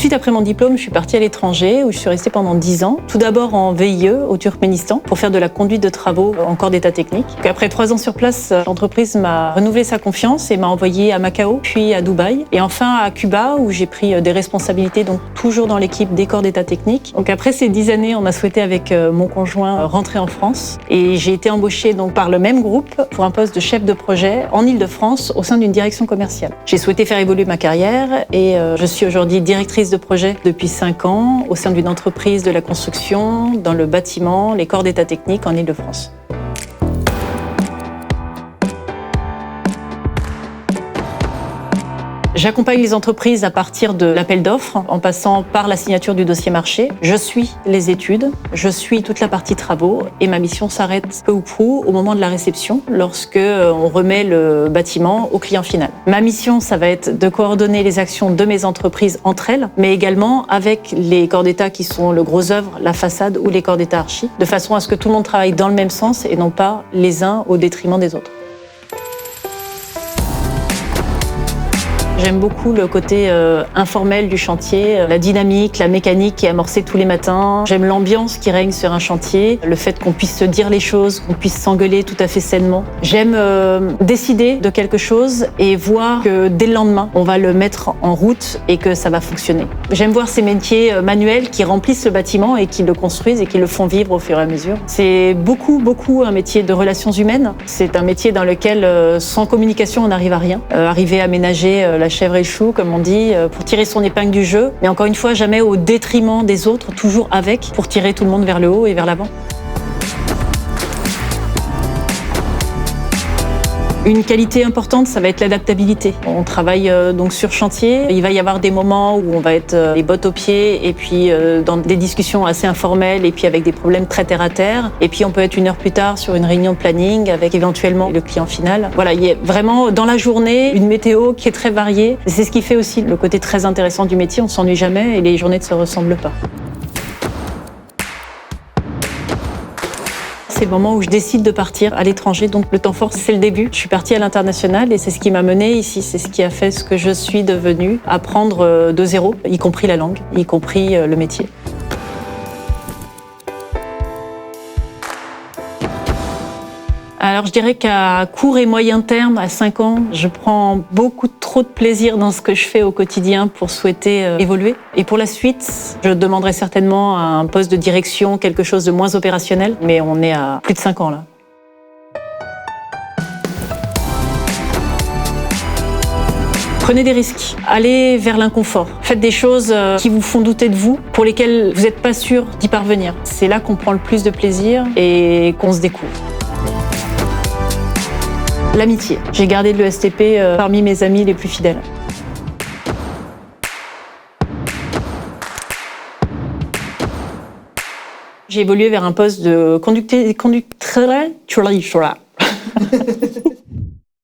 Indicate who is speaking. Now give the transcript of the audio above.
Speaker 1: Ensuite, après mon diplôme, je suis partie à l'étranger où je suis restée pendant 10 ans. Tout d'abord en VIE au Turkménistan pour faire de la conduite de travaux en corps d'état technique. Après 3 ans sur place, l'entreprise m'a renouvelé sa confiance et m'a envoyée à Macao, puis à Dubaï et enfin à Cuba où j'ai pris des responsabilités, donc toujours dans l'équipe des corps d'état technique. Donc après ces 10 années, on a souhaité avec mon conjoint rentrer en France et j'ai été embauchée donc par le même groupe pour un poste de chef de projet en Île-de-France au sein d'une direction commerciale. J'ai souhaité faire évoluer ma carrière et je suis aujourd'hui directrice de projet depuis 5 ans au sein d'une entreprise de la construction, dans le bâtiment, les corps d'état technique en Île-de-France. J'accompagne les entreprises à partir de l'appel d'offres, en passant par la signature du dossier marché. Je suis les études, je suis toute la partie travaux et ma mission s'arrête peu ou prou au moment de la réception, lorsque on remet le bâtiment au client final. Ma mission, ça va être de coordonner les actions de mes entreprises entre elles, mais également avec les corps d'état qui sont le gros œuvre, la façade ou les corps d'état archi, de façon à ce que tout le monde travaille dans le même sens et non pas les uns au détriment des autres. J'aime beaucoup le côté informel du chantier, la dynamique, la mécanique qui est amorcée tous les matins. J'aime l'ambiance qui règne sur un chantier, le fait qu'on puisse se dire les choses, qu'on puisse s'engueuler tout à fait sainement. J'aime décider de quelque chose et voir que dès le lendemain, on va le mettre en route et que ça va fonctionner. J'aime voir ces métiers manuels qui remplissent le bâtiment et qui le construisent et qui le font vivre au fur et à mesure. C'est beaucoup un métier de relations humaines. C'est un métier dans lequel, sans communication, on n'arrive à rien. Arriver à ménager la chèvre et le chou, comme on dit, pour tirer son épingle du jeu, mais encore une fois, jamais au détriment des autres, toujours avec, pour tirer tout le monde vers le haut et vers l'avant. Une qualité importante, ça va être l'adaptabilité. On travaille donc sur chantier. Il va y avoir des moments où on va être les bottes aux pieds et puis dans des discussions assez informelles et puis avec des problèmes très terre à terre. Et puis on peut être 1 heure plus tard sur une réunion de planning avec éventuellement le client final. Voilà, il y a vraiment dans la journée une météo qui est très variée. C'est ce qui fait aussi le côté très intéressant du métier. On s'ennuie jamais et les journées ne se ressemblent pas. C'est le moment où je décide de partir à l'étranger, donc le temps fort, c'est le début. Je suis partie à l'international et c'est ce qui m'a menée ici, c'est ce qui a fait ce que je suis devenue, apprendre de zéro, y compris la langue, y compris le métier. Alors je dirais qu'à court et moyen terme, à 5 ans, je prends beaucoup trop de plaisir dans ce que je fais au quotidien pour souhaiter évoluer. Et pour la suite, je demanderai certainement un poste de direction, quelque chose de moins opérationnel, mais on est à plus de 5 ans là. Prenez des risques, allez vers l'inconfort. Faites des choses qui vous font douter de vous, pour lesquelles vous n'êtes pas sûr d'y parvenir. C'est là qu'on prend le plus de plaisir et qu'on se découvre. L'amitié. J'ai gardé de l'ESTP parmi mes amis les plus fidèles. J'ai évolué vers un poste de conductrice.